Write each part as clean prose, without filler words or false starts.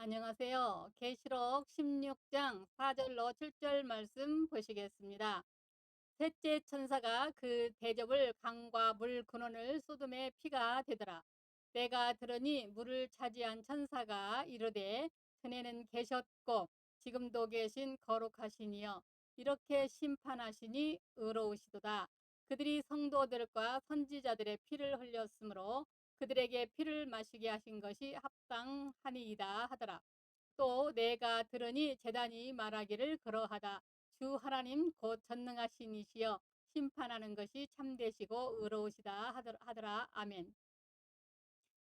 안녕하세요. 계시록 16장 4절로 7절 말씀 보시겠습니다. 셋째 천사가 그 대접을 강과 물 근원을 소돔의 피가 되더라. 내가 들으니 물을 차지한 천사가 이르되 전에는 계셨고 지금도 계신 거룩하시니여 이렇게 심판하시니 의로우시도다. 그들이 성도들과 선지자들의 피를 흘렸으므로 그들에게 피를 마시게 하신 것이 합당하니이다 하더라. 또 내가 들으니 제단이 말하기를 그러하다. 주 하나님 곧 전능하신 이시여 심판하는 것이 참되시고 의로우시다 하더라. 아멘.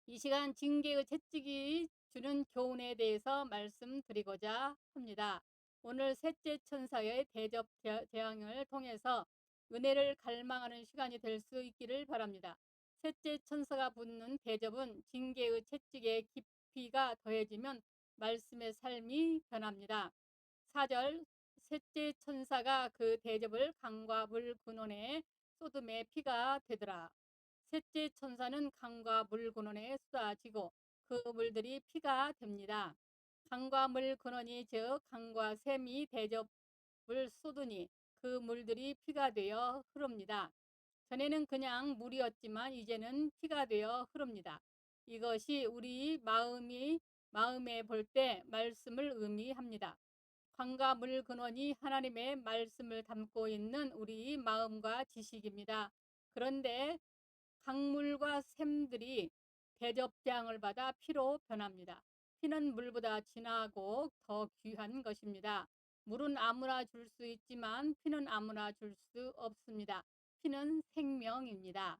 이 시간 징계의 채찍이 주는 교훈에 대해서 말씀드리고자 합니다. 오늘 셋째 천사의 대접 대항을 통해서 은혜를 갈망하는 시간이 될 수 있기를 바랍니다. 셋째 천사가 붙는 대접은 징계의 채찍의 깊이가 더해지면 말씀의 삶이 변합니다. 4절 셋째 천사가 그 대접을 강과 물 근원에 소돔의 피가 되더라. 셋째 천사는 강과 물 근원에 쏟아지고 그 물들이 피가 됩니다. 강과 물 근원이 즉 강과 샘이 대접을 쏟으니 그 물들이 피가 되어 흐릅니다. 전에는 그냥 물이었지만 이제는 피가 되어 흐릅니다. 이것이 우리 마음에 볼 때 말씀을 의미합니다. 강과 물 근원이 하나님의 말씀을 담고 있는 우리 마음과 지식입니다. 그런데 강물과 샘들이 대접장을 받아 피로 변합니다. 피는 물보다 진하고 더 귀한 것입니다. 물은 아무나 줄 수 있지만 피는 아무나 줄 수 없습니다. 피는 생명입니다.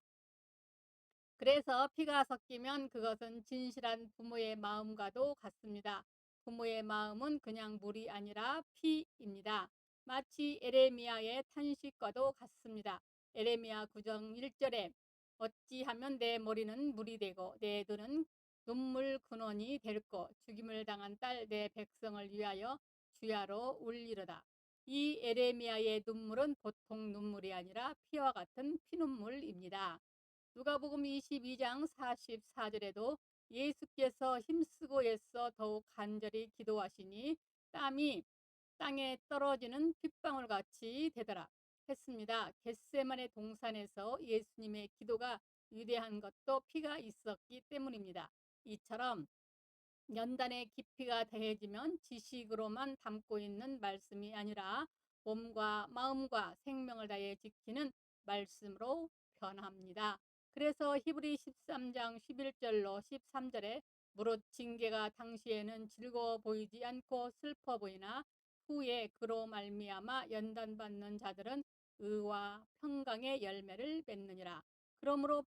그래서 피가 섞이면 그것은 진실한 부모의 마음과도 같습니다. 부모의 마음은 그냥 물이 아니라 피입니다. 마치 에레미야의 탄식과도 같습니다. 에레미야 9장 1절에 어찌하면 내 머리는 물이 되고 내 눈은 눈물 근원이 될고 죽임을 당한 딸 내 백성을 위하여 주야로 울리로다. 이 에레미야의 눈물은 보통 눈물이 아니라 피와 같은 피눈물입니다. 누가복음 22장 44절에도 예수께서 힘쓰고 애써 더욱 간절히 기도하시니 땀이 땅에 떨어지는 핏방울 같이 되더라 했습니다. 겟세마네 동산에서 예수님의 기도가 위대한 것도 피가 있었기 때문입니다. 이처럼 연단의 깊이가 더해지면 지식으로만 담고 있는 말씀이 아니라 몸과 마음과 생명을 다해 지키는 말씀으로 변합니다. 그래서 히브리 13장 11절로 13절에 무릇 징계가 당시에는 즐거워 보이지 않고 슬퍼 보이나 후에 그로 말미암아 연단받는 자들은 의와 평강의 열매를 맺느니라. 그러므로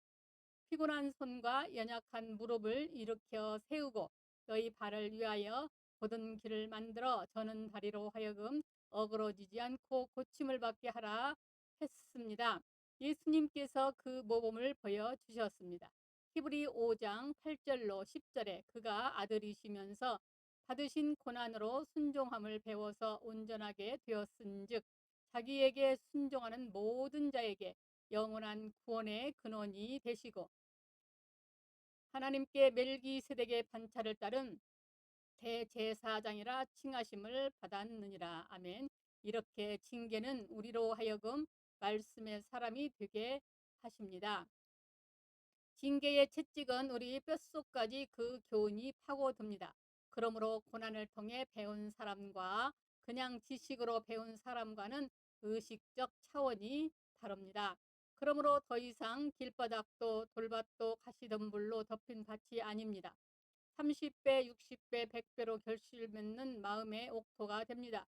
피곤한 손과 연약한 무릎을 일으켜 세우고 너희 발을 위하여 곧은 길을 만들어 저는 다리로 하여금 어그러지지 않고 고침을 받게 하라 했습니다. 예수님께서 그 모범을 보여주셨습니다. 히브리 5장 8절로 10절에 그가 아들이시면서 받으신 고난으로 순종함을 배워서 온전하게 되었은즉 자기에게 순종하는 모든 자에게 영원한 구원의 근원이 되시고 하나님께 멜기세덱의 반차를 따른 대제사장이라 칭하심을 받았느니라. 아멘. 이렇게 징계는 우리로 하여금 말씀의 사람이 되게 하십니다. 징계의 채찍은 우리 뼛속까지 그 교훈이 파고듭니다. 그러므로 고난을 통해 배운 사람과 그냥 지식으로 배운 사람과는 의식적 차원이 다릅니다. 그러므로 더 이상 길바닥도 돌밭도 가시덤불로 덮인 밭이 아닙니다. 30배, 60배, 100배로 결실 맺는 마음의 옥토가 됩니다.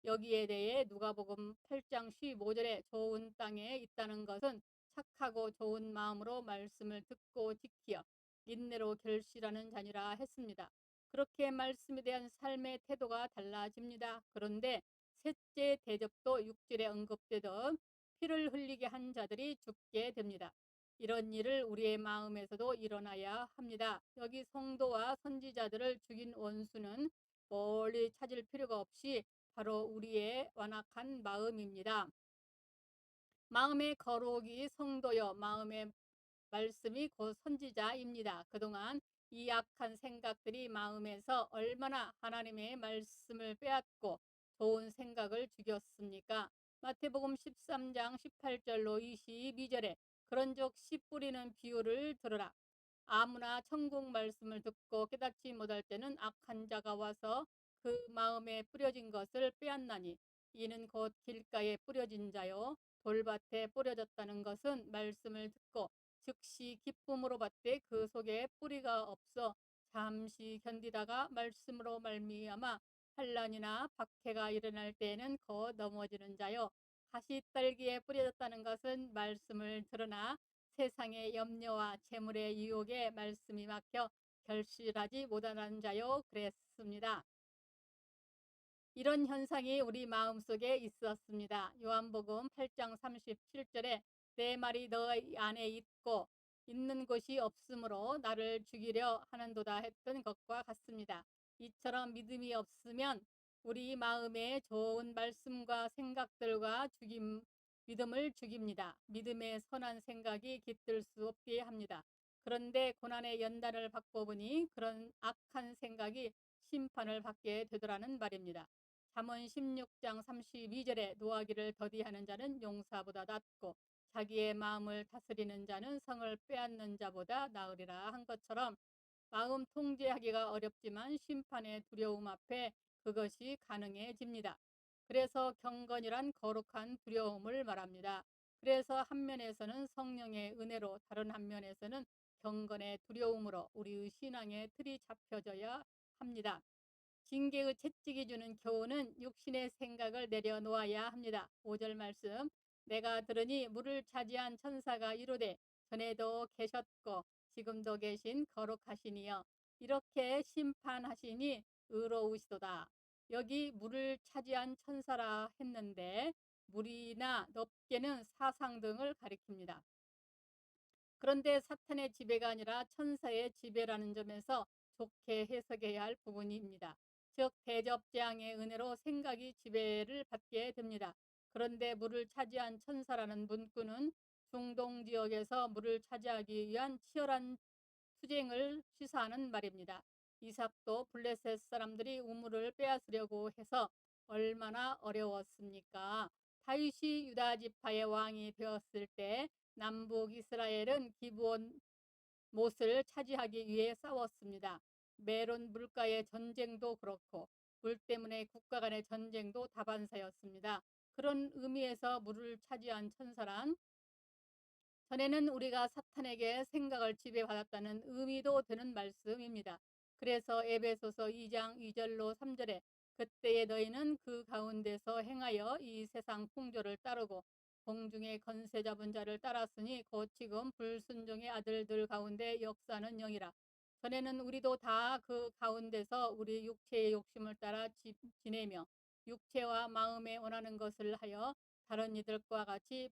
여기에 대해 누가복음 8장 15절에 좋은 땅에 있다는 것은 착하고 좋은 마음으로 말씀을 듣고 지키어 인내로 결실하는 자니라 했습니다. 그렇게 말씀에 대한 삶의 태도가 달라집니다. 그런데 셋째 대접도 6절에 언급되던 피를 흘리게 한 자들이 죽게 됩니다. 이런 일을 우리의 마음에서도 일어나야 합니다. 여기 성도와 선지자들을 죽인 원수는 멀리 찾을 필요가 없이 바로 우리의 완악한 마음입니다. 마음의 거룩이 성도여 마음의 말씀이 곧 선지자입니다. 그동안 이 악한 생각들이 마음에서 얼마나 하나님의 말씀을 빼앗고 좋은 생각을 죽였습니까? 마태복음 13장 18절로 22절에 그런즉 씨 뿌리는 비유를 들으라. 아무나 천국 말씀을 듣고 깨닫지 못할 때는 악한 자가 와서 그 마음에 뿌려진 것을 빼앗나니 이는 곧 길가에 뿌려진 자요 돌밭에 뿌려졌다는 것은 말씀을 듣고 즉시 기쁨으로 받되 그 속에 뿌리가 없어 잠시 견디다가 말씀으로 말미암아 환난이나 박해가 일어날 때에는 곧 넘어지는 자요 가시떨기에 뿌려졌다는 것은 말씀을 들으나 세상의 염려와 재물의 유혹에 말씀이 막혀 결실하지 못하는 자요 그랬습니다. 이런 현상이 우리 마음속에 있었습니다. 요한복음 8장 37절에 내 말이 너 안에 있고 있는 곳이 없으므로 나를 죽이려 하는도다 했던 것과 같습니다. 이처럼 믿음이 없으면 우리 마음에 좋은 말씀과 생각들과 믿음을 죽입니다. 믿음의 선한 생각이 깃들 수 없게 합니다. 그런데 고난의 연단을 받고 보니 그런 악한 생각이 심판을 받게 되더라는 말입니다. 잠언 16장 32절에 노하기를 더디하는 자는 용사보다 낫고 자기의 마음을 다스리는 자는 성을 빼앗는 자보다 나으리라 한 것처럼 마음 통제하기가 어렵지만 심판의 두려움 앞에 그것이 가능해집니다. 그래서 경건이란 거룩한 두려움을 말합니다. 그래서 한 면에서는 성령의 은혜로 다른 한 면에서는 경건의 두려움으로 우리의 신앙의 틀이 잡혀져야 합니다. 징계의 채찍이 주는 교훈은 육신의 생각을 내려놓아야 합니다. 5절 말씀 내가 들으니 물을 차지한 천사가 이르되 전에도 계셨고 지금도 계신 거룩하시니여 이렇게 심판하시니 의로우시도다. 여기 물을 차지한 천사라 했는데 물이나 넓게는 사상 등을 가리킵니다. 그런데 사탄의 지배가 아니라 천사의 지배라는 점에서 좋게 해석해야 할 부분입니다. 즉 대접재앙의 은혜로 생각이 지배를 받게 됩니다. 그런데 물을 차지한 천사라는 문구는 중동 지역에서 물을 차지하기 위한 치열한 투쟁을 시사하는 말입니다. 이삭도 블레셋 사람들이 우물을 빼앗으려고 해서 얼마나 어려웠습니까? 다윗이 유다 지파의 왕이 되었을 때 남북 이스라엘은 기브온 못을 차지하기 위해 싸웠습니다. 메론 물가의 전쟁도 그렇고 물 때문에 국가 간의 전쟁도 다반사였습니다. 그런 의미에서 물을 차지한 천사란 전에는 우리가 사탄에게 생각을 지배받았다는 의미도 되는 말씀입니다. 그래서 에베소서 2장 2절로 3절에 그때에 너희는 그 가운데서 행하여 이 세상 풍조를 따르고 공중의 건세 잡은 자를 따랐으니 곧 지금 불순종의 아들들 가운데 역사는 영이라. 전에는 우리도 다 그 가운데서 우리 육체의 욕심을 따라 지내며 육체와 마음에 원하는 것을 하여 다른 이들과 같이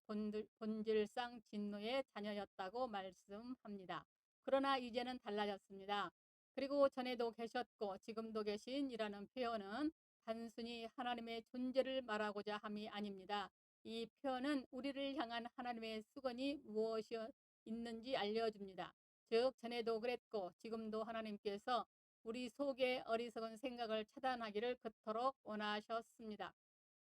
본질상 진노의 자녀였다고 말씀합니다. 그러나 이제는 달라졌습니다. 그리고 전에도 계셨고 지금도 계신이라는 표현은 단순히 하나님의 존재를 말하고자 함이 아닙니다. 이 표현은 우리를 향한 하나님의 수건이 무엇이 있는지 알려줍니다. 즉 전에도 그랬고 지금도 하나님께서 우리 속의 어리석은 생각을 차단하기를 그토록 원하셨습니다.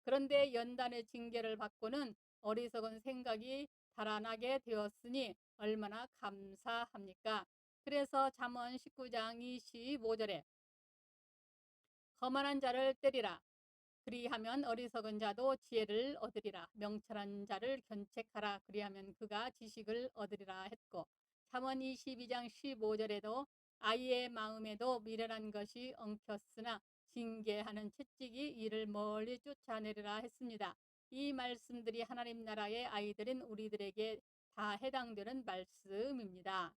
그런데 연단의 징계를 받고는 어리석은 생각이 달아나게 되었으니 얼마나 감사합니까? 그래서 잠언 19장 25절에 거만한 자를 때리라. 그리하면 어리석은 자도 지혜를 얻으리라. 명철한 자를 견책하라. 그리하면 그가 지식을 얻으리라 했고 잠언 22장 15절에도 아이의 마음에도 미련한 것이 엉켰으나 징계하는 채찍이 이를 멀리 쫓아내리라 했습니다. 이 말씀들이 하나님 나라의 아이들인 우리들에게 다 해당되는 말씀입니다.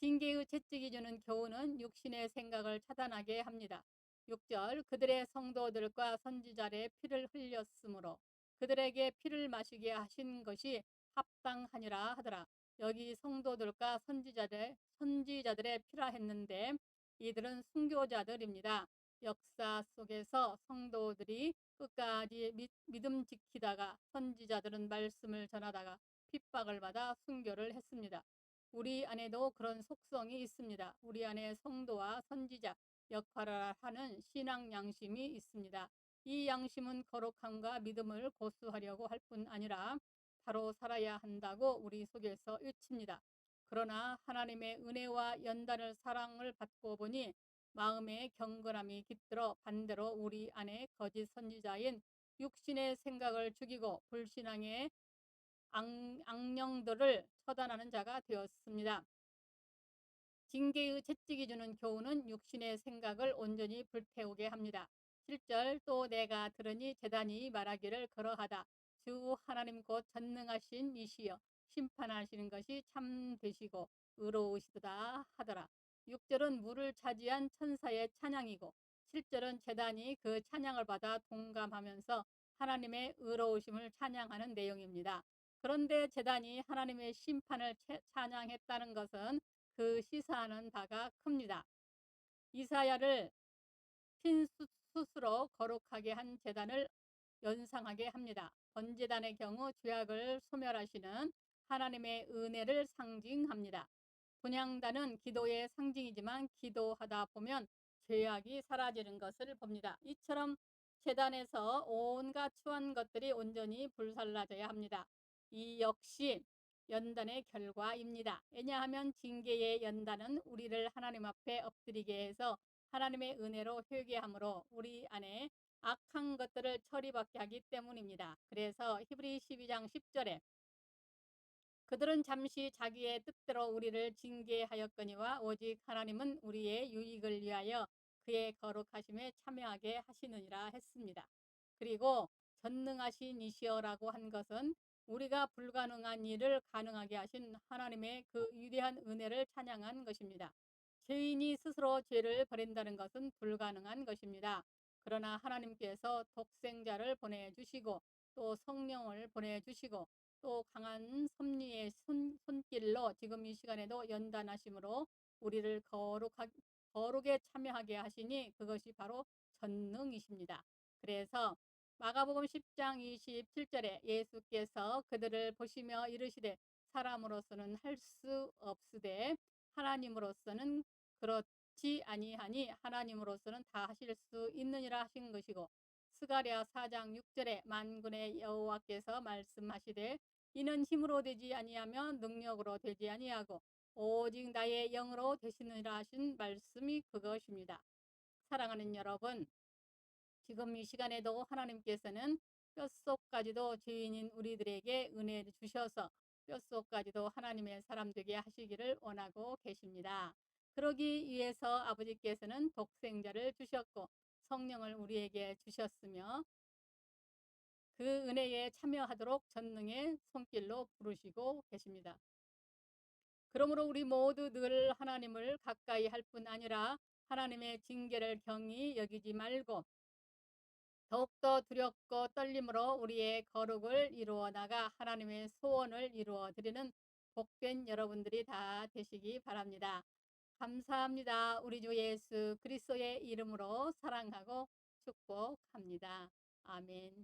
징계의 채찍이 주는 교훈은 육신의 생각을 차단하게 합니다. 6절 그들의 성도들과 선지자의 피를 흘렸으므로 그들에게 피를 마시게 하신 것이 합당하니라 하더라. 여기 성도들과 선지자들의 피라 했는데 이들은 순교자들입니다. 역사 속에서 성도들이 끝까지 믿음 지키다가 선지자들은 말씀을 전하다가 핍박을 받아 순교를 했습니다. 우리 안에도 그런 속성이 있습니다. 우리 안에 성도와 선지자 역할을 하는 신앙 양심이 있습니다. 이 양심은 거룩함과 믿음을 고수하려고 할 뿐 아니라 바로 살아야 한다고 우리 속에서 외칩니다. 그러나 하나님의 은혜와 연단을 사랑을 받고 보니 마음의 경건함이 깃들어 반대로 우리 안에 거짓 선지자인 육신의 생각을 죽이고 불신앙의 악령들을 처단하는 자가 되었습니다. 징계의 채찍이 주는 교훈은 육신의 생각을 온전히 불태우게 합니다. 7절 또 내가 들으니 제단이 말하기를 그러하다. 주 하나님 곧 전능하신 이시여 심판하시는 것이 참되시고 의로우시도다 하더라. 6절은 물을 차지한 천사의 찬양이고 7절은 제단이 그 찬양을 받아 동감하면서 하나님의 의로우심을 찬양하는 내용입니다. 그런데 제단이 하나님의 심판을 찬양했다는 것은 그 시사하는 바가 큽니다. 이사야를 핀 숯으로 거룩하게 한 제단을 연상하게 합니다. 번제단의 경우 죄악을 소멸하시는 하나님의 은혜를 상징합니다. 분향단은 기도의 상징이지만 기도하다 보면 죄악이 사라지는 것을 봅니다. 이처럼 제단에서 온갖 추한 것들이 온전히 불살라져야 합니다. 이 역시 연단의 결과입니다. 왜냐하면 징계의 연단은 우리를 하나님 앞에 엎드리게 해서 하나님의 은혜로 회개함으로 우리 안에 악한 것들을 처리받게 하기 때문입니다. 그래서 히브리 12장 10절에 그들은 잠시 자기의 뜻대로 우리를 징계하였거니와 오직 하나님은 우리의 유익을 위하여 그의 거룩하심에 참여하게 하시느니라 했습니다. 그리고 전능하신 이시여라고 한 것은 우리가 불가능한 일을 가능하게 하신 하나님의 그 위대한 은혜를 찬양한 것입니다. 죄인이 스스로 죄를 버린다는 것은 불가능한 것입니다. 그러나 하나님께서 독생자를 보내주시고 또 성령을 보내주시고 또 강한 섭리의 손길로 지금 이 시간에도 연단하심으로 우리를 거룩에 참여하게 하시니 그것이 바로 전능이십니다. 그래서 마가복음 10장 27절에 예수께서 그들을 보시며 이르시되 사람으로서는 할 수 없으되 하나님으로서는 그렇지 아니하니 하나님으로서는 다 하실 수 있느니라 하신 것이고 스가랴 4장 6절에 만군의 여호와께서 말씀하시되 이는 힘으로 되지 아니하며 능력으로 되지 아니하고 오직 나의 영으로 되시느니라 하신 말씀이 그것입니다. 사랑하는 여러분, 지금 이 시간에도 하나님께서는 뼛속까지도 죄인인 우리들에게 은혜를 주셔서 뼛속까지도 하나님의 사람 되게 하시기를 원하고 계십니다. 그러기 위해서 아버지께서는 독생자를 주셨고 성령을 우리에게 주셨으며 그 은혜에 참여하도록 전능의 손길로 부르시고 계십니다. 그러므로 우리 모두 늘 하나님을 가까이 할 뿐 아니라 하나님의 징계를 경히 여기지 말고 더욱더 두렵고 떨림으로 우리의 거룩을 이루어 나가 하나님의 소원을 이루어 드리는 복된 여러분들이 다 되시기 바랍니다. 감사합니다. 우리 주 예수 그리스도의 이름으로 사랑하고 축복합니다. 아멘.